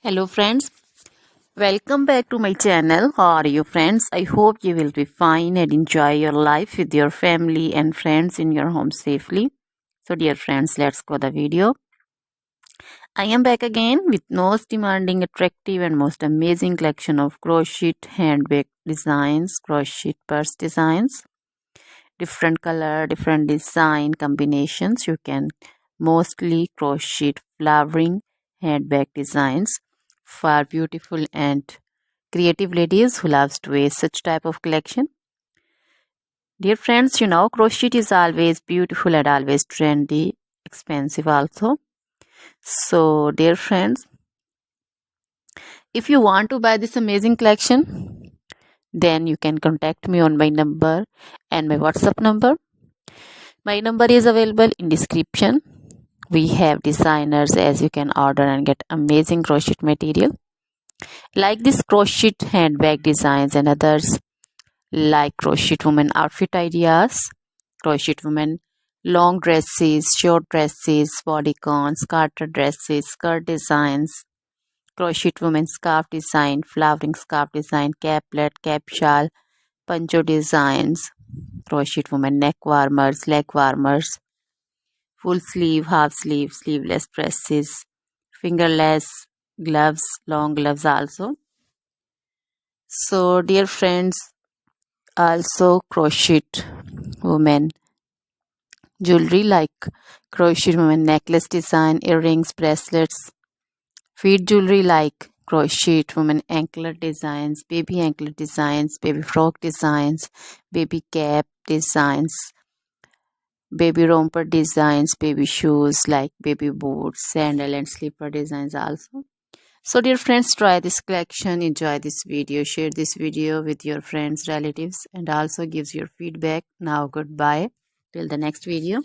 Hello friends, welcome back to my channel. How are you friends? I hope you will be fine and enjoy your life with your family and friends in your home safely. So dear friends, let's go the video. I am back again with most demanding, attractive and most amazing collection of crochet handbag designs, crochet purse designs, different color, different design combinations. You can mostly crochet flowering handbag designs for beautiful and creative ladies who loves to wear such type of collection. Dear friends, you know crochet is always beautiful and always trendy, expensive also. So dear friends, if you want to buy this amazing collection, then you can contact me on my number and my WhatsApp number. My number is available in description. We have designers as you can order and get amazing crochet material like this crochet handbag designs and others like crochet woman outfit ideas, crochet woman long dresses, short dresses, bodycons, garter dresses, skirt designs, crochet woman scarf design, flowering scarf design, caplet, cap shawl, poncho designs, crochet woman neck warmers, leg warmers, full sleeve, half sleeve, sleeveless dresses, fingerless gloves, long gloves also. So dear friends, also crochet women jewelry like crochet women necklace design, earrings, bracelets, feet jewelry like crochet women anklet designs, baby frock designs, baby cap designs, baby romper designs, baby shoes like baby boots, sandal and slipper designs also. So dear friends, try this collection, enjoy this video, share this video with your friends, relatives and also gives your feedback. Now goodbye till the next video.